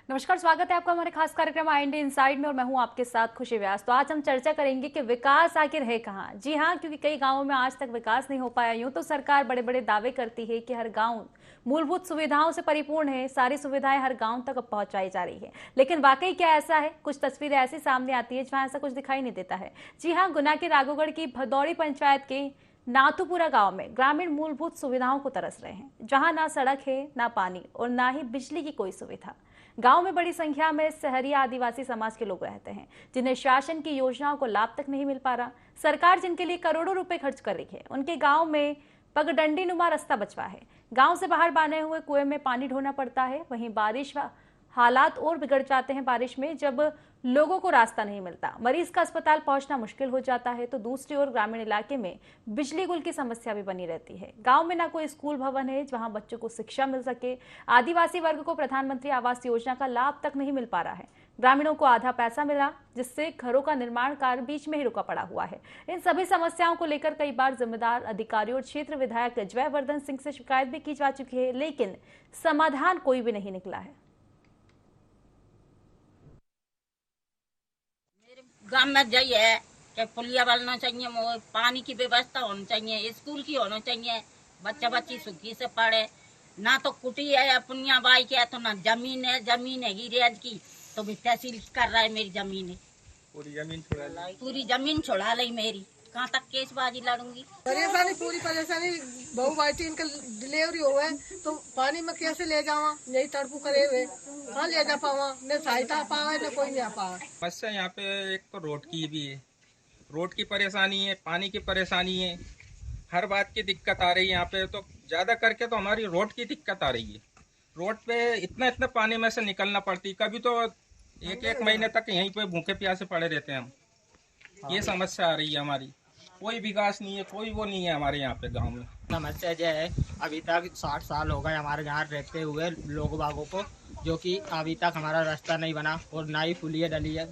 नमस्कार, स्वागत है आपका हमारे खास कार्यक्रम आईएनडी इनसाइड में और मैं हूं आपके साथ खुशी व्यास। तो आज हम चर्चा करेंगे कि विकास आखिर है कहां। जी हां, क्योंकि कई गांवों में आज तक विकास नहीं हो पाया। यूं तो सरकार बड़े बड़े दावे करती है कि हर गांव मूलभूत सुविधाओं से परिपूर्ण है, सारी सुविधाएं हर गांव तक अब पहुंचाई जा रही है। लेकिन वाकई क्या ऐसा है? कुछ तस्वीरें ऐसी सामने आती है जहां ऐसा कुछ दिखाई नहीं देता है। जी हाँ, गुना के राघोगढ़ की भदौड़ी पंचायत के नाथुपुरा गांव में ग्रामीण मूलभूत सुविधाओं को तरस रहे हैं, जहां ना सड़क है, ना पानी और ना ही बिजली की कोई सुविधा। गांव में बड़ी संख्या में सहरिया आदिवासी समाज के लोग रहते हैं, जिन्हें शासन की योजनाओं को लाभ तक नहीं मिल पा रहा। सरकार जिनके लिए करोड़ों रुपए खर्च कर रही है, उनके गांव में पगडंडी नुमा रास्ता बचवा है। गांव से बाहर बने हुए कुएं में पानी ढोना पड़ता है। वहीं बारिश हालात और बिगड़ जाते हैं बारिश में, जब लोगों को रास्ता नहीं मिलता, मरीज का अस्पताल पहुंचना मुश्किल हो जाता है। तो दूसरी ओर ग्रामीण इलाके में बिजली गुल की समस्या भी बनी रहती है। गांव में ना कोई स्कूल भवन है जहां बच्चों को शिक्षा मिल सके। आदिवासी वर्ग को प्रधानमंत्री आवास योजना का लाभ तक नहीं मिल पा रहा है। ग्रामीणों को आधा पैसा मिला, जिससे घरों का निर्माण कार्य बीच में ही रुका पड़ा हुआ है। इन सभी समस्याओं को लेकर कई बार जिम्मेदार अधिकारियों और क्षेत्र विधायक जयवर्धन सिंह से शिकायत भी की जा चुकी है, लेकिन समाधान कोई भी नहीं निकला है। गांव में यही है कि पुलिया बनना चाहिए, पानी की व्यवस्था होनी चाहिए, स्कूल की होना चाहिए, बच्चा बच्ची सुखी से पढ़े। ना तो कुटी है या पुनिया बाई के है, तो ना जमीन है। जमीन है गिरेज की तो भी तहसील कर रहा है मेरी जमीन है। पूरी जमीन छुड़ा ली मेरी। कहाँ तक केसबाजी लड़ूंगी। पूरी परेशानी बहु बाटी इनका डिलीवरी हो है तो पानी में कैसे ले जावा, यही तड़पू करे हुए कहाँ ले जा पावा, न सहायता पावा न कोई नहीं आ पावा। समस्या यहाँ पे एक तो रोड की भी है, रोड की परेशानी है, पानी की परेशानी है, हर बात की दिक्कत आ रही है यहाँ पे। तो ज्यादा करके तो हमारी रोड की दिक्कत आ रही है। रोड पे इतना इतना पानी में से निकलना पड़ती, कभी तो एक एक महीने तक यहीं पे भूखे प्यासे पड़े रहते हैं हम। ये समस्या आ रही है हमारी। कोई विकास नहीं है, कोई वो नहीं है हमारे यहाँ पे गाँव में। समस्या जो है, अभी तक 60 साल हो गए हमारे यहाँ रहते हुए लोग बागों को, जो कि अभी तक हमारा रास्ता नहीं बना और ना ही पुलिया डली है।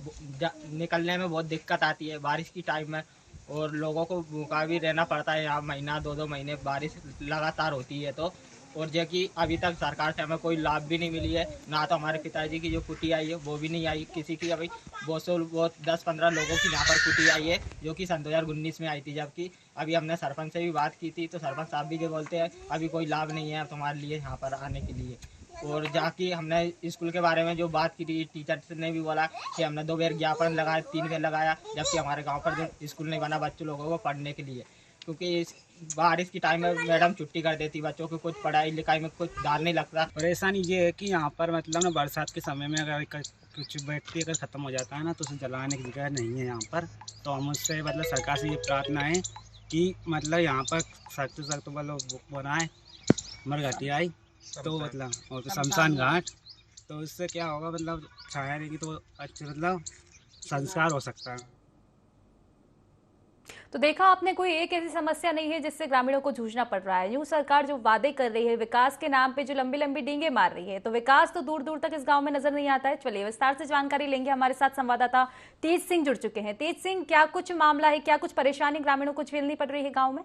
निकलने में बहुत दिक्कत आती है बारिश की टाइम में, और लोगों को भूखा भी रहना पड़ता है। यहाँ महीना दो दो महीने बारिश लगातार होती है तो। और जो कि अभी तक सरकार से हमें कोई लाभ भी नहीं मिली है। ना तो हमारे पिताजी की जो कुटी आई है वो भी नहीं आई किसी की। अभी वो 10-15 लोगों की यहाँ पर कुटी आई है, जो कि सन 2019 में आई थी। जबकि अभी हमने सरपंच से भी बात की थी, तो सरपंच साहब भी जो बोलते हैं अभी कोई लाभ नहीं है तुम्हारे लिए यहाँ पर आने के लिए। और जाकि हमने स्कूल के बारे में जो बात की थी, टीचर ने भी बोला कि हमने 2 बार ज्ञापन लगाया, 3 बार लगाया, जबकि हमारे गांव पर जो स्कूल नहीं बना बच्चों लोगों को पढ़ने के लिए। क्योंकि इस बारिश की टाइम में मैडम छुट्टी कर देती, बच्चों को कुछ पढ़ाई लिखाई में कुछ ध्यान नहीं लगता। परेशानी ये है कि यहाँ पर मतलब ना बरसात के समय में अगर कुछ व्यक्ति अगर ख़त्म हो जाता है ना, तो उसे जलाने की जगह नहीं है यहाँ पर। तो हम उससे मतलब सरकार से ये प्रार्थना है कि मतलब यहाँ पर सख्त से सख्त मतलब बनाए मरघटियाई, तो मतलब और तो शमशान घाट। तो इससे क्या होगा, मतलब छाया रहेगी तो अच्छे मतलब संस्कार हो सकता है। तो देखा आपने, कोई एक ऐसी समस्या नहीं है जिससे ग्रामीणों को जूझना पड़ रहा है। यूं सरकार जो वादे कर रही है, विकास के नाम पे जो लंबी लंबी डींगे मार रही है, तो विकास तो दूर दूर तक इस गांव में नजर नहीं आता है। चलिए विस्तार से जानकारी लेंगे। हमारे साथ संवाददाता तेज सिंह जुड़ चुके हैं। तेज सिंह, क्या कुछ मामला है, क्या कुछ परेशानी ग्रामीणों को झेलनी पड़ रही है गाँव में?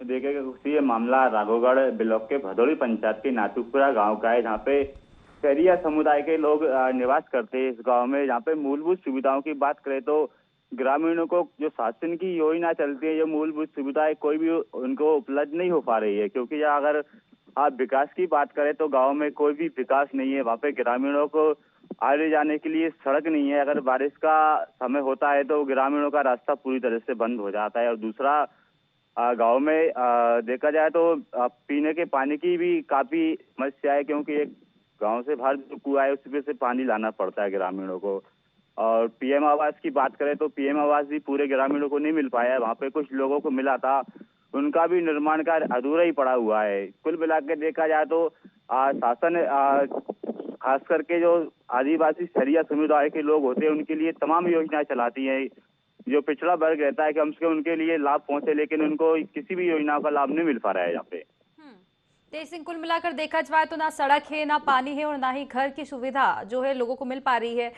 देखिए, ये मामला राघोगढ़ ब्लॉक के भदौड़ी पंचायत के नाथुपुरा गांव का है, जहां पे सहरिया समुदाय के लोग निवास करते हैं। इस गांव में जहां पे मूलभूत सुविधाओं की बात करें तो ग्रामीणों को जो शासन की योजना चलती है, जो मूलभूत सुविधाएं कोई भी उनको उपलब्ध नहीं हो पा रही है। क्योंकि अगर आप विकास की बात करें तो गाँव में कोई भी विकास नहीं है। वहाँ पे ग्रामीणों को आने जाने के लिए सड़क नहीं है। अगर बारिश का समय होता है तो ग्रामीणों का रास्ता पूरी तरह से बंद हो जाता है। और दूसरा, गांव में देखा जाए तो पीने के पानी की भी काफी समस्या है, क्योंकि एक गांव से बाहर जो कुआं है उसमें से पानी लाना पड़ता है ग्रामीणों को। और पीएम आवास की बात करें तो पीएम आवास भी पूरे ग्रामीणों को नहीं मिल पाया है। वहाँ पे कुछ लोगों को मिला था, उनका भी निर्माण कार्य अधूरा ही पड़ा हुआ है। कुल मिला के देखा जाए तो शासन खास करके जो आदिवासी सहरिया समुदाय के लोग होते हैं उनके लिए तमाम योजनाएं चलाती है। जो पिछड़ा वर्ग रहता है कि कम से कम उनके लिए लाभ पहुंचे, लेकिन उनको किसी भी योजना का लाभ नहीं मिल पा रहा है यहाँ पे। तेज सिंह, कुल मिलाकर देखा जाए तो ना सड़क है, ना पानी है और ना ही घर की सुविधा जो है लोगों को मिल पा रही है।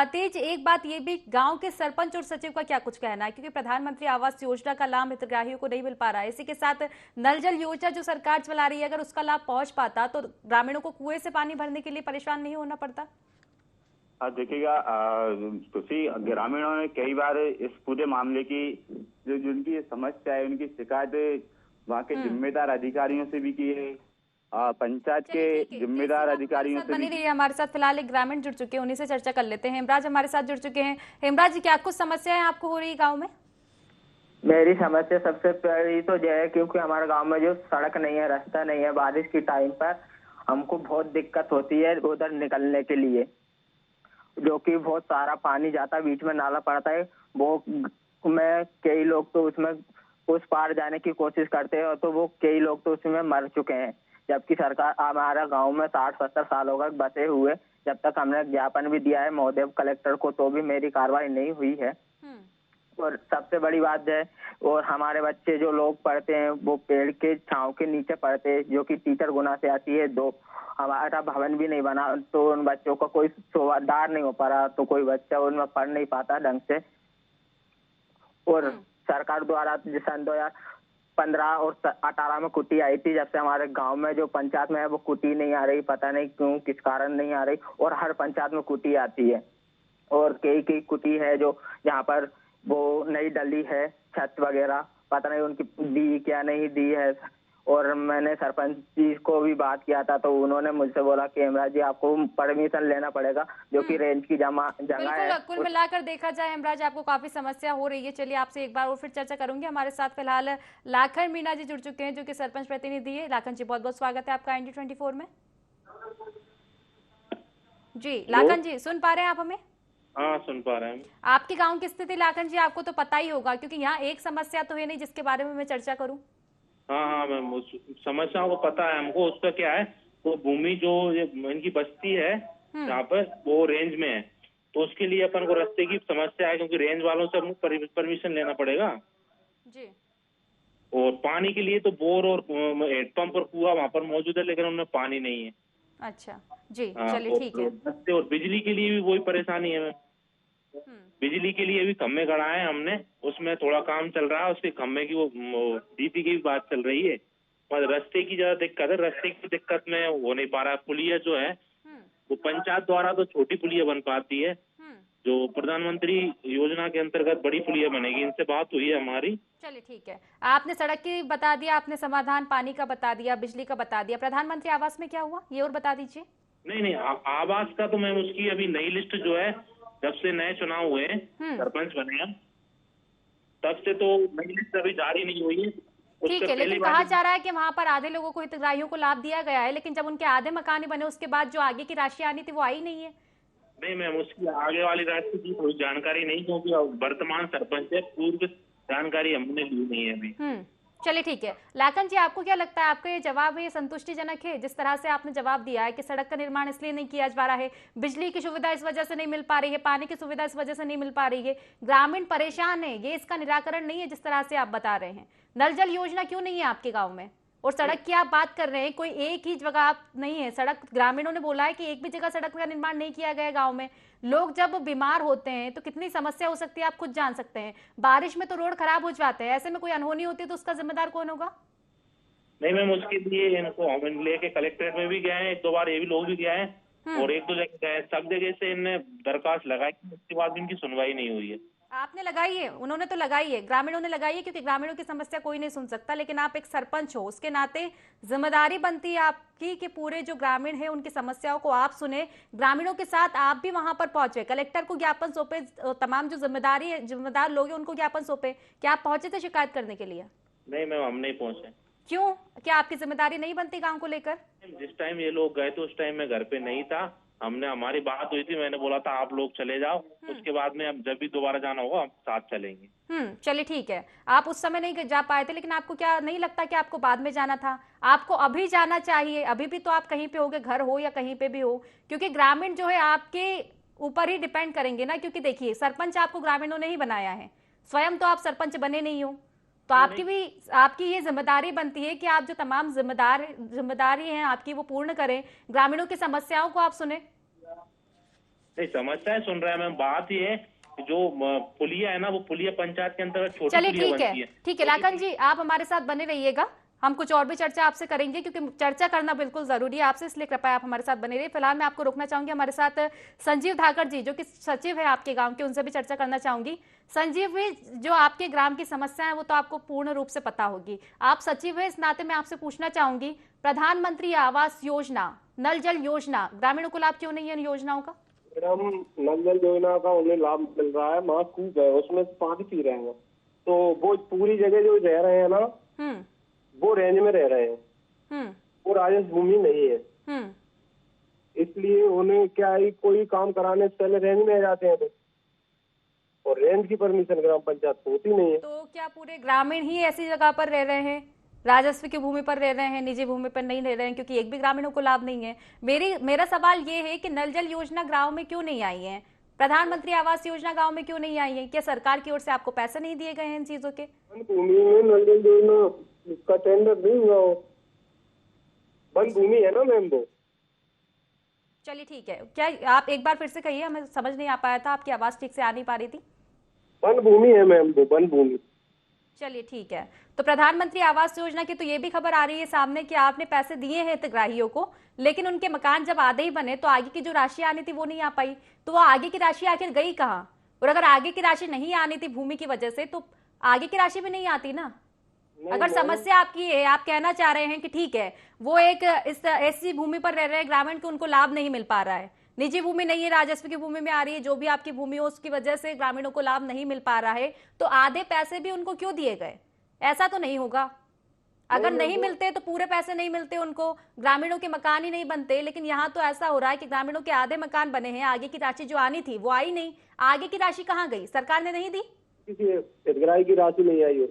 तेज, एक बात ये भी, गांव के सरपंच और सचिव का क्या कुछ कहना है, क्योंकि प्रधानमंत्री आवास योजना का लाभ हितग्राहियों को नहीं मिल पा रहा है। इसी के साथ नल जल योजना जो सरकार चला रही है, अगर उसका लाभ पहुंच पाता तो ग्रामीणों को कुएं से पानी भरने के लिए परेशान नहीं होना पड़ता। देखिएगा तुसी ग्रामीणों ने कई बार इस पूरे मामले की जो जिनकी समस्या है उनकी शिकायत वहाँ के जिम्मेदार अधिकारियों से भी की है, पंचायत के जिम्मेदार अधिकारियों से बनी भी। रही है। हमारे साथ फिलहाल एक ग्रामीण जुड़ चुके हैं, उन्हीं से चर्चा कर लेते हैं। हेमराज हमारे साथ जुड़ चुके हैं। हेमराज जी, क्या कुछ समस्याएं आपको हो रही है गाँव में? मेरी समस्या सबसे पहली तो यह है क्योंकि हमारे गांव में जो सड़क नहीं है, रास्ता नहीं है, बारिश के टाइम पर हमको बहुत दिक्कत होती है उधर निकलने के लिए, जो कि बहुत सारा पानी जाता है, बीच में नाला पड़ता है। वो में कई लोग तो उसमें उस पार जाने की कोशिश करते हैं तो वो कई लोग तो उसमें मर चुके हैं, जबकि सरकार हमारा गांव में 60-70 साल हो गए बसे हुए। जब तक हमने ज्ञापन भी दिया है महोदय कलेक्टर को तो भी मेरी कार्रवाई नहीं हुई है। और सबसे बड़ी बात है, और हमारे बच्चे जो लोग पढ़ते हैं वो पेड़ के छांव के नीचे पढ़ते हैं, जो कि टीचर गुना से आती है। दो हमारा भवन भी नहीं बना तो उन बच्चों का कोई सुविधादार नहीं हो पा रहा, तो कोई बच्चा उनमें पढ़ नहीं पाता ढंग से। और सरकार द्वारा सन 2015 और 18 में कुटी आई थी, जब से हमारे गांव में जो पंचायत में है वो कुटी नहीं आ रही, पता नहीं क्यों, किस कारण नहीं आ रही। और हर पंचायत में कुटी आती है, और कई कई कुटी है जो जहाँ पर वो नई डली है छत वगैरह, पता नहीं उनकी दी क्या नहीं दी है। और मैंने सरपंच जी को भी बात किया था तो उन्होंने मुझसे बोला कि हेमराज जी आपको परमिशन लेना पड़ेगा, जो कि रेंज की जगह है। कुल मिलाकर देखा जाए हेमराज, आपको काफी समस्या हो रही है। चलिए आपसे एक बार और फिर चर्चा करूंगी। हमारे साथ फिलहाल लाखन मीणा जी जुड़ चुके हैं, जो कि सरपंच प्रतिनिधि है। लाखन जी, बहुत बहुत स्वागत है आपका ND24 में। जी लाखन जी, सुन पा रहे हैं आप हमें? हाँ, सुन पा रहे हैं। आपके गांव की स्थिति लाखन जी आपको तो पता ही होगा, क्योंकि यहाँ एक समस्या तो है नहीं जिसके बारे में मैं चर्चा करूं। हाँ मैम, समस्याओं को पता है हमको। उसका क्या है, वो भूमि जो इनकी बस्ती है जहाँ पर वो रेंज में है, तो उसके लिए अपन को रास्ते की समस्या है, क्योंकि रेंज वालों से हमको परमिशन लेना पड़ेगा जी। और पानी के लिए तो बोर और हेडपंप और कुआं वहाँ पर मौजूद है, लेकिन उनमें पानी नहीं है। अच्छा जी, हाँ, चलिए ठीक है। और बिजली के लिए भी वही परेशानी है मैम। बिजली के लिए भी खम्भे गड़ाए हमने, उसमें थोड़ा काम चल रहा है, उसके खम्भे की वो डीपी की भी बात चल रही है। पर रास्ते की ज्यादा दिक्कत है, रास्ते की दिक्कत में हो नहीं पा रहा। पुलिया जो है वो पंचायत द्वारा तो छोटी पुलिया बन पाती है, जो प्रधानमंत्री योजना के अंतर्गत बड़ी पुलिया बनेगी। इनसे बात हुई है हमारी। चलिए ठीक है, आपने सड़क की बता दिया, आपने समाधान पानी का बता दिया, बिजली का बता दिया, प्रधानमंत्री आवास में क्या हुआ ये और बता दीजिए। नहीं, आवास का तो मैम उसकी अभी नई लिस्ट जो है, जब से नए चुनाव हुए सरपंच बने हैं तब से तो नई लिस्ट अभी जारी नहीं हुई है। ठीक है, लेकिन कहा जा रहा है कि वहां पर आधे लोगों को हितग्राहियों को लाभ दिया गया है, लेकिन जब उनके आधे मकान बने उसके बाद जो आगे की राशि आनी थी वो आई नहीं है। नहीं मैम, उसकी आगे वाली राशि की कोई जानकारी नहीं, क्योंकि वर्तमान सरपंच है, पूर्व जानकारी हमने ली नहीं है अभी। चलिए ठीक है। लाखन जी, आपको क्या लगता है, आपका ये जवाब है संतुष्टिजनक है? जिस तरह से आपने जवाब दिया है कि सड़क का निर्माण इसलिए नहीं किया जा रहा है, बिजली की सुविधा इस वजह से नहीं मिल पा रही है, पानी की सुविधा इस वजह से नहीं मिल पा रही है, ग्रामीण परेशान है, ये इसका निराकरण नहीं है जिस तरह से आप बता रहे हैं। नल जल योजना क्यों नहीं है आपके गाँव में? और सड़क की आप बात कर रहे हैं, कोई एक ही जगह आप नहीं है सड़क, ग्रामीणों ने बोला है कि एक भी जगह सड़क का निर्माण नहीं किया गया गांव में। लोग जब बीमार होते हैं तो कितनी समस्या हो सकती है आप खुद जान सकते हैं। बारिश में तो रोड खराब हो जाते हैं, ऐसे में कोई अनहोनी होती है तो उसका जिम्मेदार कौन होगा? नहीं मैम, उसके लिए इनको हम लेके कलेक्ट्रेट में भी गए हैं, 1-2 बार ये भी लोग भी गए हैं और 1-2 जगह गए, सब जगह से इनने दरखास्त लगाई, उसके बाद इनकी सुनवाई नहीं हुई है। आपने लगाई है, उन्होंने तो लगाई है, ग्रामीणों ने लगाई है, क्योंकि ग्रामीणों की समस्या कोई नहीं सुन सकता, लेकिन आप एक सरपंच हो, उसके नाते जिम्मेदारी बनती है आपकी कि पूरे जो ग्रामीण है उनकी समस्याओं को आप सुने, ग्रामीणों के साथ आप भी वहां पर पहुंचे, कलेक्टर को ज्ञापन सौंपे, तमाम जो जिम्मेदार लोग हैं उनको ज्ञापन सौंपे। क्या आप पहुंचे थे शिकायत करने के लिए? नहीं मैम, हम नहीं पहुंचे। क्यों? क्या आपकी जिम्मेदारी नहीं बनती गाँव को लेकर? जिस टाइम ये लोग गए थे उस टाइम मैं घर पे नहीं था, हमारी बात हुई थी, मैंने बोला था आप लोग चले जाओ, उसके बाद में अब जब भी दोबारा जाना होगा हम साथ चलेंगे। चलिए ठीक है, आप उस समय नहीं जा पाए थे, लेकिन आपको क्या नहीं लगता कि आपको बाद में जाना था? आपको अभी जाना चाहिए, अभी भी तो आप कहीं पे होगे, घर हो या कहीं पे भी हो, क्योंकि ग्रामीण जो है आपके ऊपर ही डिपेंड करेंगे ना। क्योंकि देखिए, सरपंच आपको ग्रामीणों ने ही बनाया है, स्वयं तो आप सरपंच बने नहीं हो, तो आपकी ये जिम्मेदारी बनती है कि आप जो तमाम जिम्मेदारी हैं आपकी वो पूर्ण करें, ग्रामीणों की समस्याओं को आप सुने। नहीं, समस्याएं सुन रहे हैं मैम, बात ये है कि जो पुलिया है ना, वो पुलिया पंचायत के अंतर्गत छोटी चलिए पुलिया बनती है। ठीक है लाखन जी, आप हमारे साथ बने रहिएगा, हम कुछ और भी चर्चा आपसे करेंगे क्योंकि चर्चा करना बिल्कुल जरूरी है आपसे, इसलिए कृपया आप हमारे साथ बने रहिए। फिलहाल मैं आपको रोकना चाहूंगी, हमारे साथ संजीव धाकड़ जी जो कि सचिव है आपके गांव के, उनसे भी चर्चा करना चाहूंगी। संजीव जी, जो आपके ग्राम की समस्या है वो तो आपको पूर्ण रूप से पता होगी, आप सचिव है, इस नाते मैं आपसे पूछना चाहूंगी, प्रधानमंत्री आवास योजना, नल जल योजना, ग्रामीणों को लाभ क्यों नहीं है इन योजनाओं का? नल जल योजना का उन्हें लाभ मिल रहा है, वहाँ कूप है उसमें पानी पी रहे हैं, तो वो पूरी जगह जो रह रहे हैं ना वो रेंज में रह रहे हैं, वो राजस्व भूमि नहीं है, इसलिए उन्हें क्या है, कोई काम कराने से पहले रेंज में आ जाते हैं, और रेंज की परमिशन ग्राम पंचायत को होती नहीं है। तो क्या पूरे ग्रामीण ही ऐसी जगह पर रह रहे हैं, राजस्व की भूमि पर रह रहे हैं, निजी भूमि पर नहीं रह रहे हैं? क्योंकि एक भी ग्रामीणों को लाभ नहीं है। मेरा सवाल ये है कि नल जल योजना गांव में क्यों नहीं आई है, प्रधानमंत्री आवास योजना गांव में क्यों नहीं आई है? क्या सरकार की ओर से आपको पैसे नहीं दिए गए हैं इन चीजों के? भूमि में नल जल योजना का टेंडर नहीं हुआ, वन भूमि है ना मैम वो। चलिए ठीक है, क्या आप एक बार फिर से कहिए, हमें समझ नहीं आ पाया था, आपकी आवाज ठीक से आ नहीं पा रही थी। वन भूमि है मैम वो, वन भूमि। चलिए ठीक है, तो प्रधानमंत्री आवास योजना की तो ये भी खबर आ रही है सामने कि आपने पैसे दिए हैं हितग्राहियों को, लेकिन उनके मकान जब आधे ही बने तो आगे की जो राशि आनी थी वो नहीं आ पाई, तो वो आगे की राशि आखिर गई कहाँ? और अगर आगे की राशि नहीं आनी थी भूमि की वजह से, तो आगे की राशि भी नहीं आती ना। अगर समस्या आपकी है, आप कहना चाह रहे हैं कि ठीक है वो एक इस ऐसी भूमि पर रह रहे हैं ग्रामीण को, उनको लाभ नहीं मिल पा रहा है, निजी भूमि नहीं है, राजस्व की भूमि में आ रही है, जो भी आपकी भूमि हो उसकी वजह से ग्रामीणों को लाभ नहीं मिल पा रहा है, तो आधे पैसे भी उनको क्यों दिए गए? ऐसा तो नहीं होगा, अगर नहीं मिलते तो पूरे पैसे नहीं मिलते उनको, ग्रामीणों के मकान ही नहीं बनते। लेकिन यहाँ तो ऐसा हो रहा है कि ग्रामीणों के आधे मकान बने हैं, आगे की राशि जो आनी थी वो आई नहीं। आगे की राशि कहाँ गई? सरकार ने नहीं दी, किसी हितग्राही की राशि नहीं आई हो।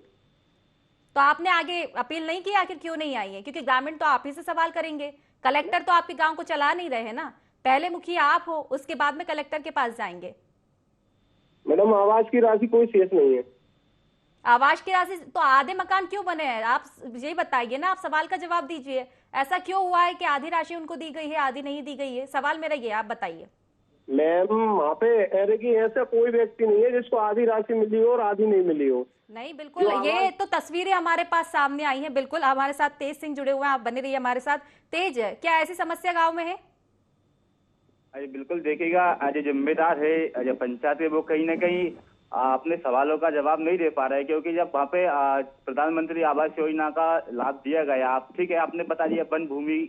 तो आपने आगे अपील नहीं की, आखिर क्यों नहीं आई है? क्योंकि ग्रामीण तो आप ही से सवाल करेंगे, कलेक्टर तो आपके गांव को चला नहीं रहे हैं ना, पहले मुखिया आप हो, उसके बाद में कलेक्टर के पास जाएंगे। मैडम आवास की राशि कोई शेष नहीं है। आवास की राशि तो आधे मकान क्यों बने हैं? आप यही बताइए ना, आप सवाल का जवाब दीजिए, ऐसा क्यों हुआ है कि आधी राशि उनको दी गई है, आधी नहीं दी गई है? सवाल मेरा ये, आप बताइए। मैम वहाँ पे ऐसा कोई व्यक्ति नहीं है जिसको आधी राशि मिली हो और आधी नहीं मिली हो। नहीं बिल्कुल, ये तो तस्वीरें हमारे पास सामने आई हैं। बिल्कुल हमारे साथ तेज सिंह जुड़े हुए हैं, आप बने रहिए हमारे साथ। तेज, क्या ऐसी समस्या गांव में है? अरे बिल्कुल, देखिएगा आज जिम्मेदार है जो पंचायत है वो कहीं ना कहीं अपने सवालों का जवाब नहीं दे पा रहे हैं, क्योंकि जब वहाँ पे प्रधानमंत्री आवास योजना का लाभ दिया गया, आप ठीक है आपने बता दिया वन भूमि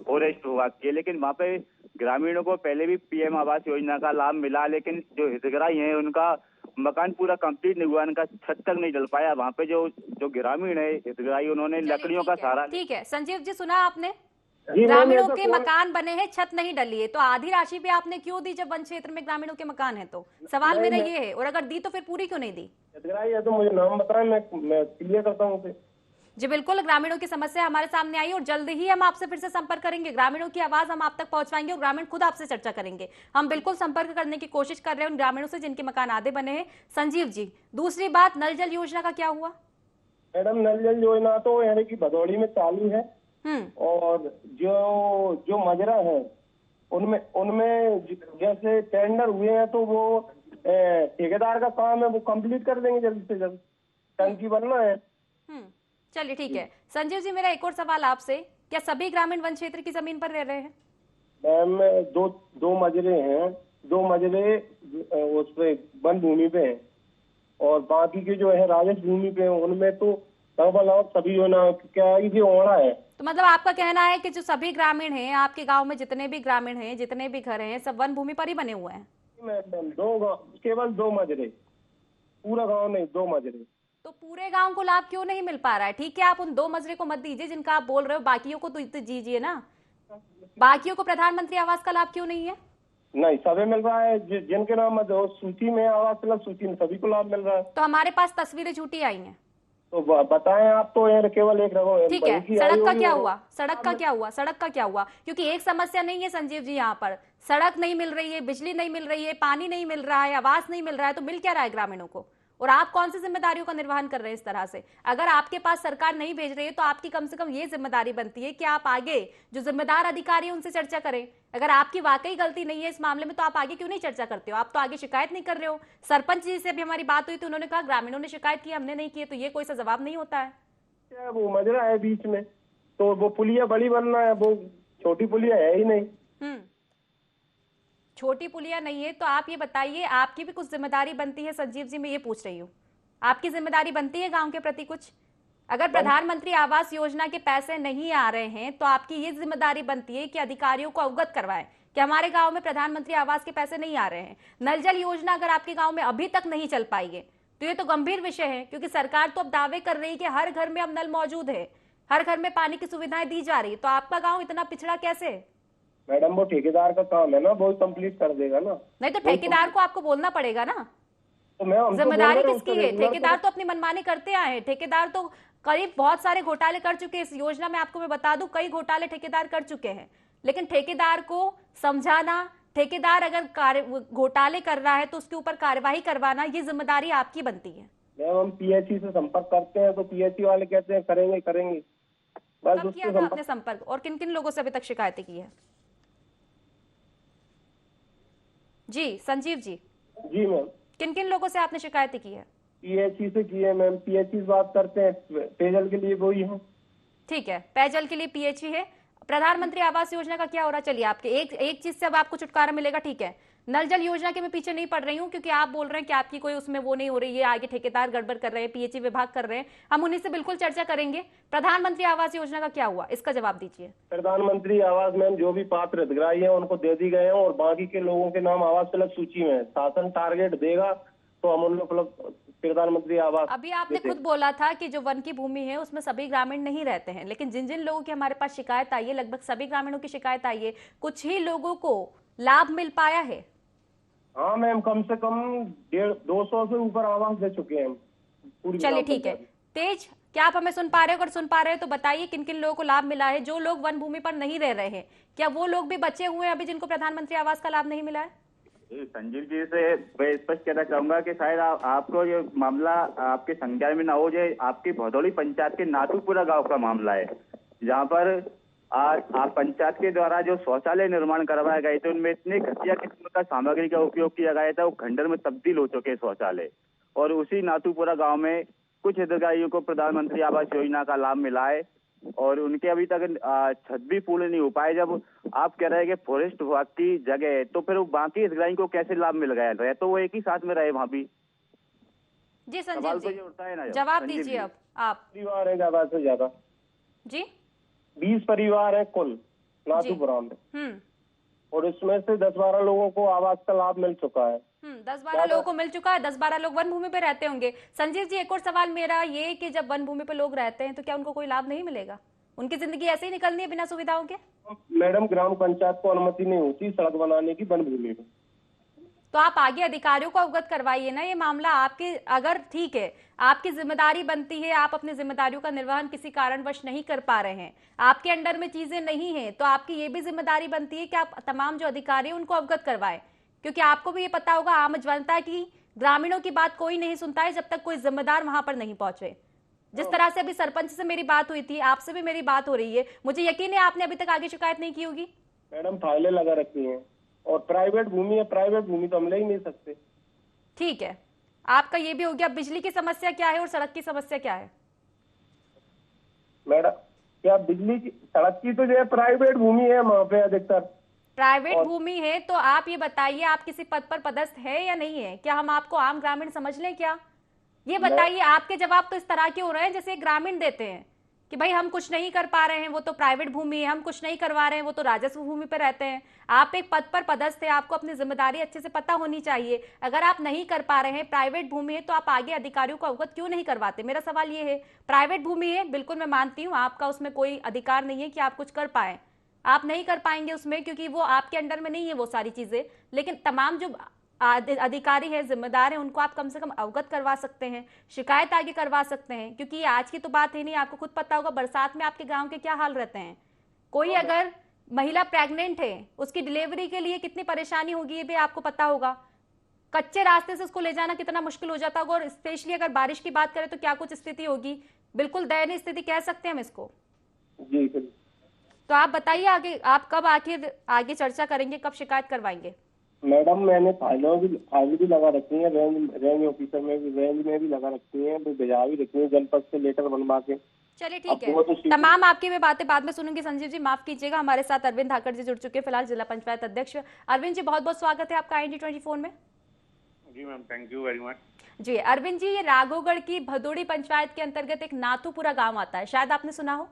फॉरेस्ट हुआ के, लेकिन वहाँ पे ग्रामीणों को पहले भी पीएम आवास योजना का लाभ मिला, लेकिन जो हितग्राही हैं उनका मकान पूरा कंप्लीट नहीं हुआ, उनका छत तक नहीं डल पाया। वहाँ पे जो ग्रामीण है हितग्राही, उन्होंने लकड़ियों का सहारा। ठीक है संजीव जी, सुना आपने, ग्रामीणों के मकान बने हैं, छत नहीं डली है, तो आधी राशि भी आपने क्यों दी जब वन क्षेत्र में ग्रामीणों के मकान है? तो सवाल मेरा ये है, और अगर दी तो फिर पूरी क्यों नहीं दी? हितग्राही है तो मुझे नाम बताएं, मैं क्लियर करता हूँ। जी बिल्कुल, ग्रामीणों की समस्या हमारे सामने आई और जल्द ही हम आपसे फिर से संपर्क करेंगे, ग्रामीणों की आवाज हम आप तक पहुंचवाएंगे और ग्रामीण खुद आपसे चर्चा करेंगे। हम बिल्कुल संपर्क करने की कोशिश कर रहे हैं उन ग्रामीणों से जिनके मकान आधे बने हैं। संजीव जी, दूसरी बात, नल जल योजना का क्या हुआ? मैडम नल जल योजना तो यानी कि भदौड़ी में चालू है, और जो मजरा है उनमें जैसे टेंडर हुए हैं तो वो ठेकेदार का काम है, वो कंप्लीट कर देंगे जल्द से जल्द, टंकी बनना है। चलिए ठीक है संजीव जी, मेरा एक और सवाल आपसे, क्या सभी ग्रामीण वन क्षेत्र की जमीन पर रह रहे हैं? मैम दो मजरे हैं, 2 मजरे उस पे वन भूमि पे हैं, और बाकी के जो है राजस्व भूमि पे हैं, उनमें तो सभी होना क्या है कि ओढ़ा है। तो मतलब आपका कहना है कि जो सभी ग्रामीण हैं आपके गांव में, जितने भी ग्रामीण हैं, जितने भी घर हैं, सब वन भूमि पर ही बने हुए हैं? मैडम केवल 2 मजरे, पूरा गांव नहीं, 2 मजरे। तो पूरे गांव को लाभ क्यों नहीं मिल पा रहा है? ठीक है आप उन 2 मजरे को मत दीजिए जिनका आप बोल रहे हो, बाकियों को तो दीजिए ना, बाकियों को प्रधानमंत्री आवास का लाभ क्यों नहीं है? नहीं, सभी मिल रहा है, जिनके नाम सूची में आवास सूची में सभी को लाभ मिल रहा है। तो हमारे पास तस्वीरें झूठी आई हैं, तो बताएं आप, तो यार केवल एक रहो। ठीक है, सड़क का क्या हुआ? सड़क का क्या हुआ? सड़क का क्या हुआ? क्योंकि एक समस्या नहीं है संजीव जी, यहाँ पर सड़क नहीं मिल रही है, बिजली नहीं मिल रही है, पानी नहीं मिल रहा है, आवास नहीं मिल रहा है, तो मिल क्या रहा है ग्रामीणों को? और आप कौन सी जिम्मेदारियों का निर्वहन कर रहे हैं इस तरह से? अगर आपके पास सरकार नहीं भेज रही है तो आपकी कम से कम ये जिम्मेदारी बनती है कि आप आगे जो जिम्मेदार अधिकारी है उनसे चर्चा करें। अगर आपकी वाकई गलती नहीं है इस मामले में तो आप आगे क्यों नहीं चर्चा करते हो? आप तो आगे शिकायत नहीं कर रहे हो। सरपंच जी से भी हमारी बात हुई तो उन्होंने कहा ग्रामीणों ने शिकायत की, हमने नहीं की, तो ये कोई सा जवाब नहीं होता है। क्या वो मजरा है बीच में, तो वो पुलिया बड़ी बनना है, वो छोटी पुलिया है ही नहीं। छोटी पुलिया नहीं है तो आप ये बताइए, आपकी भी कुछ जिम्मेदारी बनती है संजीव जी, मैं ये पूछ रही हूँ, आपकी जिम्मेदारी बनती है गांव के प्रति कुछ? अगर प्रधानमंत्री आवास योजना के पैसे नहीं आ रहे हैं तो आपकी ये जिम्मेदारी बनती है कि अधिकारियों को अवगत करवाएं कि हमारे गांव में प्रधानमंत्री आवास के पैसे नहीं आ रहे हैं। नल जल योजना अगर आपके गांव में अभी तक नहीं चल पाई है तो ये तो गंभीर विषय है, क्योंकि सरकार तो अब दावे कर रही है कि हर घर में अब नल मौजूद है, हर घर में पानी की सुविधाएं दी जा रही है, तो आपका गाँव इतना पिछड़ा कैसे? मैडम वो ठेकेदार का काम है ना, वो कंप्लीट कर देगा ना। नहीं तो ठेकेदार को आपको बोलना पड़ेगा ना, तो मैं जिम्मेदारी किसकी है? ठेकेदार तो अपनी मनमानी करते आए हैं, ठेकेदार तो करीब बहुत सारे घोटाले कर चुके हैं इस योजना में। आपको मैं बता दूं कई घोटाले ठेकेदार कर चुके हैं, लेकिन ठेकेदार को समझाना, ठेकेदार अगर घोटाले कर रहा है तो उसके ऊपर कार्यवाही करवाना, ये जिम्मेदारी आपकी बनती है। मैम हम पीएचई से संपर्क करते हैं तो पीएचई वाले कहते हैं करेंगे करेंगे, बस कब किया था आपने संपर्क और किन किन लोगों से अभी तक शिकायतें की है? जी संजीव जी। जी मैम। किन किन लोगों से आपने शिकायतें की है? पीएचई से की है मैम, पीएचई से बात करते हैं, पेयजल के लिए वही है। ठीक है, पेयजल के लिए पीएचई है। प्रधानमंत्री आवास योजना का क्या हो रहा है? चलिए आपके एक चीज से अब आपको छुटकारा मिलेगा, ठीक है। नल जल योजना के मैं पीछे नहीं पड़ रही हूँ, क्योंकि आप बोल रहे हैं कि आपकी कोई उसमें वो नहीं हो रही है, आगे ठेकेदार गड़बड़ कर रहे हैं, पीएचई विभाग कर रहे हैं, हम उन्हीं से बिल्कुल चर्चा करेंगे। प्रधानमंत्री आवास योजना का क्या हुआ, इसका जवाब दीजिए। प्रधानमंत्री आवास मैम जो भी पात्र हितग्राही है उनको दे दी गए हैं, और बाकी के लोगों के नाम आवास तलब सूची में है। शासन टारगेट देगा तो हम उन लोग प्रधानमंत्री आवास। अभी आपने खुद बोला था कि जो वन की भूमि है उसमें सभी ग्रामीण नहीं रहते हैं, लेकिन जिन जिन लोगों की हमारे पास शिकायत आई है, लगभग सभी ग्रामीणों की शिकायत आई है, कुछ ही लोगों को लाभ मिल पाया है। हाँ मैम, कम से कम 200 से ऊपर आवास दे चुके हैं। चलिए ठीक है। तेज, क्या आप हमें सुन पा रहे हो? अगर सुन पा रहे हो तो बताइए किन किन लोगों को लाभ मिला है। जो लोग वन भूमि पर नहीं रह रहे हैं, क्या वो लोग भी बचे हुए हैं अभी जिनको प्रधानमंत्री आवास का लाभ नहीं मिला है? संजीव जी से मैं स्पष्ट कहना चाहूंगा कि शायद आपको ये मामला आपके संज्ञान में ना हो जाए। आपकी भदौली पंचायत के नाथूपुरा गांव का मामला है, जहां पर आप पंचायत के द्वारा जो शौचालय निर्माण करवाए गए थे उनमें इतने घटिया किस्म का सामग्री का उपयोग किया गया था, वो खंडर में तब्दील हो चुके शौचालय। और उसी नाथूपुरा गाँव में कुछ हितग्राहियों को प्रधानमंत्री आवास योजना का लाभ मिला है, और उनके अभी तक छत भी पूर्ण नहीं हो पाए। जब आप कह रहे हैं कि फॉरेस्ट विभाग की जगह है, तो फिर बाकी हितग्राहियों को कैसे लाभ मिल गया है? तो वो एक ही साथ में रहे वहाँ भी। जी संजीव जी, ना जवाब दीजिए अब आप। परिवार है ज्यादा से ज्यादा जी, 20 परिवार है कुल नाथूपुरा में, और इसमें से 10-12 लोगों को आवास का लाभ मिल चुका है। 10-12 लोगों को मिल चुका है। 10-12 लोग वन भूमि पे रहते होंगे। संजीव जी, एक और सवाल मेरा ये कि जब वन भूमि पे लोग रहते हैं तो क्या उनको कोई लाभ नहीं मिलेगा? उनकी जिंदगी ऐसे ही निकलनी है बिना सुविधाओं के? मैडम ग्राम पंचायत को अनुमति नहीं होती सड़क बनाने की वन भूमि में। तो आप आगे अधिकारियों को अवगत करवाइए ना। ये मामला आपके, अगर ठीक है आपकी जिम्मेदारी बनती है, आप अपनी जिम्मेदारियों का निर्वहन किसी कारणवश नहीं कर पा रहे हैं, आपके अंडर में चीजें नहीं है, तो आपकी ये भी जिम्मेदारी बनती है कि आप तमाम जो अधिकारी हैं उनको अवगत करवाएं, क्योंकि आपको भी ये पता होगा आम जनता की, ग्रामीणों की बात कोई नहीं सुनता है जब तक कोई जिम्मेदार वहां पर नहीं पहुंचे। जिस तरह से अभी सरपंच से मेरी बात हुई थी, आपसे भी मेरी बात हो रही है, मुझे यकीन है आपने अभी तक आगे शिकायत नहीं की होगी। मैडम फाइलें लगा रखी हैं, और प्राइवेट भूमि है, प्राइवेट भूमि तो हम ले ही नहीं सकते। ठीक है, आपका ये भी हो गया। बिजली की समस्या क्या है और सड़क की समस्या क्या है? मैडम क्या बिजली की, सड़क की तो जो है प्राइवेट भूमि है वहाँ पे अधिकतर। प्राइवेट भूमि है तो आप ये बताइए, आप किसी पद पर पदस्थ है या नहीं है? क्या हम आपको आम ग्रामीण समझ लें क्या? ये बताइए। आपके जवाब तो इस तरह के हो रहे हैं जैसे ग्रामीण देते हैं कि भाई हम कुछ नहीं कर पा रहे हैं, वो तो प्राइवेट भूमि है, हम कुछ नहीं करवा रहे हैं, वो तो राजस्व भूमि पर रहते हैं। आप एक पद पर पदस्थ है, आपको अपनी जिम्मेदारी अच्छे से पता होनी चाहिए। अगर आप नहीं कर पा रहे हैं, प्राइवेट भूमि है, तो आप आगे अधिकारियों को अवगत क्यों नहीं करवाते? मेरा सवाल ये है। प्राइवेट भूमि है, बिल्कुल मैं मानती हूँ, आपका उसमें कोई अधिकार नहीं है कि आप कुछ कर पाए, आप नहीं कर पाएंगे उसमें, क्योंकि वो आपके अंडर में नहीं है वो सारी चीजें। लेकिन तमाम जो अधिकारी है, जिम्मेदार है, उनको आप कम से कम अवगत करवा सकते हैं, शिकायत आगे करवा सकते हैं, क्योंकि ये आज की तो बात है नहीं। आपको खुद पता होगा बरसात में आपके गांव के क्या हाल रहते हैं। कोई अगर महिला प्रेग्नेंट है, उसकी डिलीवरी के लिए कितनी परेशानी होगी ये भी आपको पता होगा। कच्चे रास्ते से उसको ले जाना कितना मुश्किल हो जाता होगा, और स्पेशली अगर बारिश की बात करें तो क्या कुछ स्थिति होगी। बिल्कुल दयनीय स्थिति कह सकते हैं हम इसको। जी। तो आप बताइए आगे, आप कब आखिर आगे चर्चा करेंगे, कब शिकायत करवाएंगे? मैडम मैंने फाइल भी लगा रखी है, रेंज ऑफिसर में भी, रेंज में भी लगा रखी है, तो भिजा भी रखी है जनपद से लेटर बनवा के। चलिए ठीक है, तमाम आपकी मैं बातें बाद में सुनूंगी। संजीव जी माफ कीजिएगा, हमारे साथ अरविंद धाकड़ जी जुड़ चुके हैं, फिलहाल जिला पंचायत अध्यक्ष। अरविंद जी बहुत बहुत स्वागत है आपका IND24 में। जी ma'am, thank you very much. जी अरविंद जी, ये राघोगढ़ की भदोड़ी पंचायत के अंतर्गत एक नाथूपुरा गांव आता है, शायद आपने सुना हो।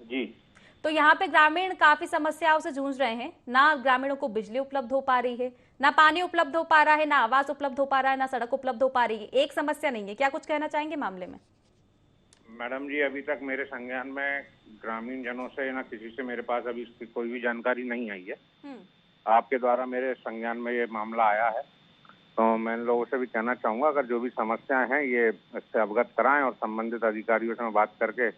जी। तो यहाँ पे ग्रामीण काफी समस्याओं से जूझ रहे हैं। ना ग्रामीणों को बिजली उपलब्ध हो पा रही है, ना पानी उपलब्ध हो पा रहा है, ना आवास उपलब्ध हो पा रहा है, ना सड़क उपलब्ध हो पा रही है। एक समस्या नहीं है, क्या कुछ कहना चाहेंगे मामले में? मैडम जी, अभी तक मेरे संज्ञान में ग्रामीण जनों से ना किसी से मेरे पास अभी इसकी कोई भी जानकारी नहीं आई है। आपके द्वारा मेरे संज्ञान में ये मामला आया है, तो मैं इन लोगों से भी कहना चाहूंगा अगर जो भी समस्याएं हैं ये इससे अवगत कराएं और संबंधित अधिकारियों से मैं बात करके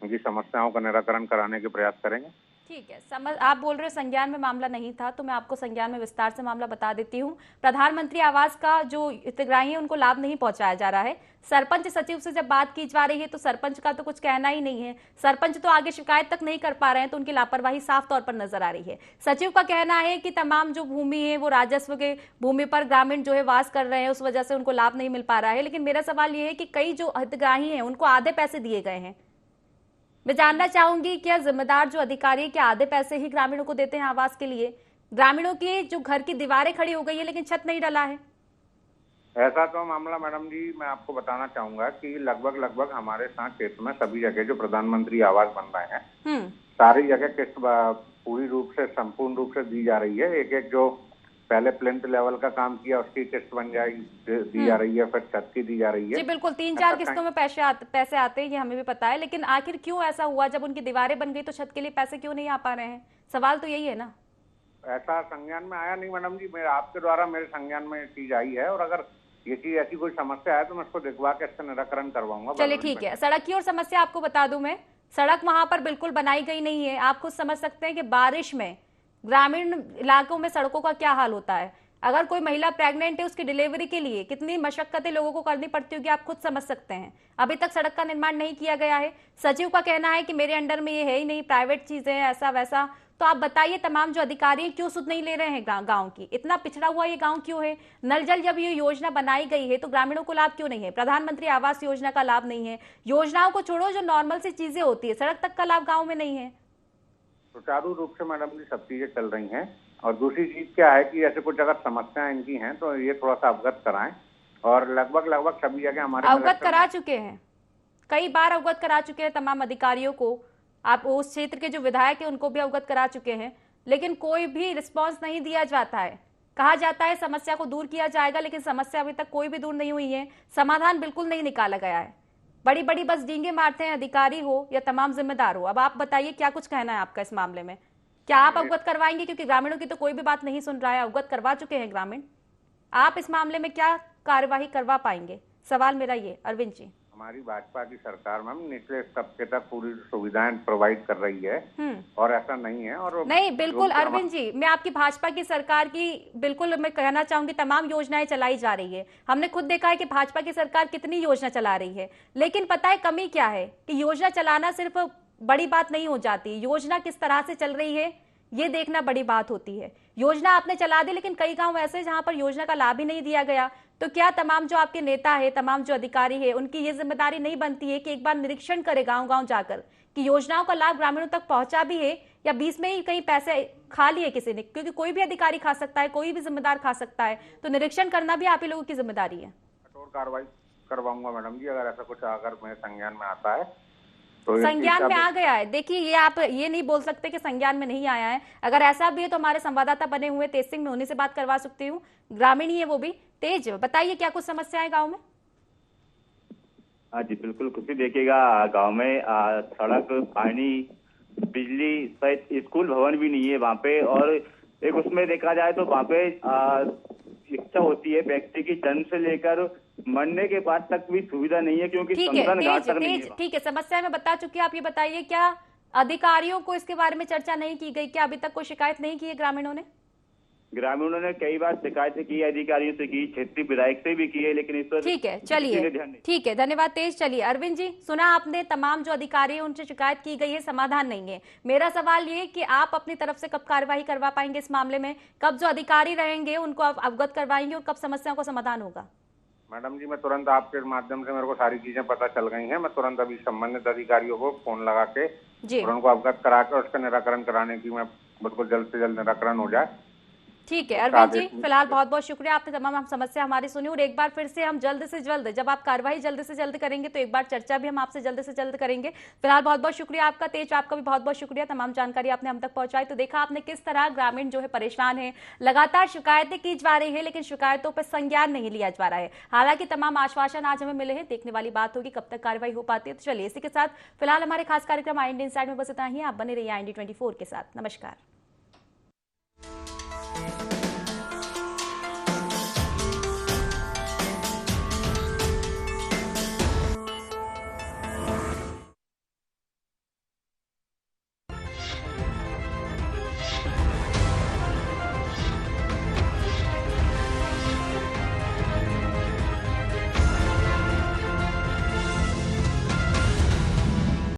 उनकी समस्याओं का निराकरण कराने के प्रयास करेंगे। ठीक है, आप बोल रहे हो संज्ञान में मामला नहीं था, तो मैं आपको संज्ञान में विस्तार से मामला बता देती हूँ। प्रधानमंत्री आवास का जो हितग्राही है उनको लाभ नहीं पहुंचाया जा रहा है। सरपंच सचिव से जब बात की जा रही है तो सरपंच का तो कुछ कहना ही नहीं है। सरपंच तो आगे शिकायत तक नहीं कर पा रहे हैं, तो उनकी लापरवाही साफ तौर पर नजर आ रही है। सचिव का कहना है कि तमाम जो भूमि है वो राजस्व के भूमि पर ग्रामीण जो है वास कर रहे हैं, उस वजह से उनको लाभ नहीं मिल पा रहा है। लेकिन मेरा सवाल ये है कि कई जो हितग्राही है उनको आधे पैसे दिए गए हैं। मैं जानना चाहूंगी क्या जिम्मेदार जो अधिकारी क्या आधे पैसे ही ग्रामीणों को देते हैं आवास के लिए? ग्रामीणों की जो घर की दीवारें खड़ी हो गई है लेकिन छत नहीं डला है। ऐसा तो मामला मैडम जी मैं आपको बताना चाहूंगा कि लगभग हमारे साथ क्षेत्र में सभी जगह जो प्रधानमंत्री आवास बन रहे हैं सारी जगह किस्त पूरी रूप से संपूर्ण रूप से दी जा रही है। एक जो पहले प्लिंथ लेवल का काम किया उसकी किस्त बन दी जा रही है, फिर छत की दी जा रही है। जी बिल्कुल, 3-4 किस्तों में पैसे आते हैं, ये हमें भी पता है। लेकिन आखिर क्यों ऐसा हुआ, जब उनकी दीवारें बन गई तो छत के लिए पैसे क्यों नहीं आ पा रहे हैं? सवाल तो यही है ना। ऐसा संज्ञान में आया नहीं मैडम जी, मेरे आपके द्वारा मेरे संज्ञान में ये चीज आई है, और अगर ये चीज ऐसी कोई समस्या है तो मैं उसको दिखवा के इसका निराकरण करवाऊंगा। चलिए ठीक है, सड़क की और समस्या आपको बता दूं मैं, सड़क वहां पर बिल्कुल बनाई गई नहीं है। आप खुद समझ सकते हैं कि बारिश में ग्रामीण इलाकों में सड़कों का क्या हाल होता है। अगर कोई महिला प्रेग्नेंट है, उसकी डिलीवरी के लिए कितनी मशक्कतें लोगों को करनी पड़ती होगी, आप खुद समझ सकते हैं। अभी तक सड़क का निर्माण नहीं किया गया है। सचिव का कहना है कि मेरे अंडर में ये है ही नहीं, प्राइवेट चीजें हैं, ऐसा वैसा। तो आप बताइए तमाम जो अधिकारी हैं क्यों सुध नहीं ले रहे हैं गांव की? इतना पिछड़ा हुआ ये गांव क्यों है? नल जल जब ये योजना बनाई गई है तो ग्रामीणों को लाभ क्यों नहीं है? प्रधानमंत्री आवास योजना का लाभ नहीं है। योजनाओं को छोड़ो, जो नॉर्मल सी चीजें होती है, सड़क तक का लाभ गाँव में नहीं है। सुचारू रूप से मैडम जी सब चीजें चल रही हैं। और दूसरी चीज क्या है कि ऐसे कुछ अगर समस्याएं इनकी हैं तो ये थोड़ा सा अवगत कराएं, और लगभग सभी जगह हमारे अवगत करा चुके हैं, कई बार अवगत करा चुके हैं तमाम अधिकारियों को। आप उस क्षेत्र के जो विधायक है उनको भी अवगत करा चुके हैं, लेकिन कोई भी रिस्पॉन्स नहीं दिया जाता है। कहा जाता है समस्या को दूर किया जाएगा, लेकिन समस्या अभी तक कोई भी दूर नहीं हुई है। समाधान बिल्कुल नहीं निकाला गया है। बड़ी बड़ी बस डींगे मारते हैं अधिकारी हो या तमाम जिम्मेदार हो। अब आप बताइए क्या कुछ कहना है आपका इस मामले में? क्या आप अवगत करवाएंगे? क्योंकि ग्रामीणों की तो कोई भी बात नहीं सुन रहा है, अवगत करवा चुके हैं ग्रामीण। आप इस मामले में क्या कार्यवाही करवा पाएंगे? सवाल मेरा ये। अरविंद जी, हमारी भाजपा की सरकार मैम निचले तबके तक पूरी सुविधाएं प्रोवाइड कर रही है, और ऐसा नहीं है। और नहीं बिल्कुल अरविंद जी, मैं आपकी भाजपा की सरकार की बिल्कुल मैं कहना चाहूंगी तमाम योजनाएं चलाई जा रही है। हमने खुद देखा है कि भाजपा की सरकार कितनी योजना चला रही है, लेकिन पता है कमी क्या है कि योजना चलाना सिर्फ बड़ी बात नहीं हो जाती। योजना किस तरह से चल रही है ये देखना बड़ी बात होती है। योजना आपने चला दी, लेकिन कई गांव ऐसे जहां पर योजना का लाभ ही नहीं दिया गया। तो क्या तमाम जो आपके नेता है, तमाम जो अधिकारी है, उनकी ये जिम्मेदारी नहीं बनती है कि एक बार निरीक्षण करे गांव गांव जाकर कि योजनाओं का लाभ ग्रामीणों तक पहुंचा भी है या बीच में ही कहीं पैसे खा लिए किसी ने? क्योंकि कोई भी अधिकारी खा सकता है, कोई भी जिम्मेदार खा सकता है, तो निरीक्षण करना भी आप ही लोगों की जिम्मेदारी है। कठोर कार्रवाई करवाऊंगा मैडम जी अगर ऐसा कुछ अगर मेरे संज्ञान में आता है तो। संज्ञान में आ गया है, देखिए ये आप ये नहीं बोल सकते कि संज्ञान में नहीं आया है। अगर ऐसा भी है तो हमारे संवाददाता बने हुए तेज सिंह, मैं उन्हीं से बात करवा सकती हूँ, ग्रामीण ही है वो भी। तेज, बताइए क्या कुछ समस्याएं गाँव में? हाँ जी बिल्कुल, कुछ भी देखिएगा गांव में सड़क, पानी, बिजली सहित स्कूल भवन भी नहीं है वहाँ पे। और एक उसमें देखा जाए तो वहाँ पे इच्छा होती है व्यक्ति की जन्म से लेकर मरने के बाद तक भी सुविधा नहीं है, क्योंकि शमशान घाट तक नहीं है। ठीक है, समस्या मैं बता चुकी हूँ। आप ये बताइए क्या अधिकारियों को इसके बारे में चर्चा नहीं की गई? क्या अभी तक कोई शिकायत नहीं की है ग्रामीणों ने? ग्रामीणों ने कई बार शिकायत की है, अधिकारियों से की, क्षेत्रीय विधायक से भी की है, लेकिन इस पर ठीक है, चलिए, ठीक है, धन्यवाद तेज। चलिए अरविंद जी, सुना आपने, तमाम जो अधिकारी हैं उनसे शिकायत की गई है, समाधान नहीं है। मेरा सवाल ये कि आप अपनी तरफ से कब कार्यवाही करवा पाएंगे इस मामले में, कब जो अधिकारी रहेंगे उनको आप अवगत करवाएंगे और कब समस्याओं का समाधान होगा? मैडम जी, मैं तुरंत आपके माध्यम से मेरे को सारी चीजें पता चल गई हैं। मैं तुरंत अभी संबंधित अधिकारियों को फोन लगा के और उनको अवगत करा कर उसका निराकरण कराने की, मैं बिल्कुल जल्द से जल्द निराकरण हो जाए। ठीक है अरविंद जी, फिलहाल बहुत बहुत शुक्रिया, आपने तमाम समस्या हमारी सुनी और एक बार फिर से हम जल्द से जल्द, जब आप कार्रवाई जल्द से जल्द करेंगे तो एक बार चर्चा भी हम आपसे जल्द से जल्द करेंगे। फिलहाल बहुत बहुत शुक्रिया आपका। तेज, आपका भी बहुत बहुत शुक्रिया, तमाम जानकारी आपने हम तक पहुंचाई। तो देखा आपने किस तरह ग्रामीण जो है परेशान है, लगातार शिकायतें की जा रही है लेकिन शिकायतों पर संज्ञान नहीं लिया जा रहा है। हालांकि तमाम आश्वासन आज हमें मिले हैं, देखने वाली बात होगी कब तक कार्रवाई हो पाती है। तो चलिए इसी के साथ फिलहाल हमारे खास कार्यक्रम IND इनसाइड में बस इतना ही। आप बने रहिए IND 24 के साथ। नमस्कार।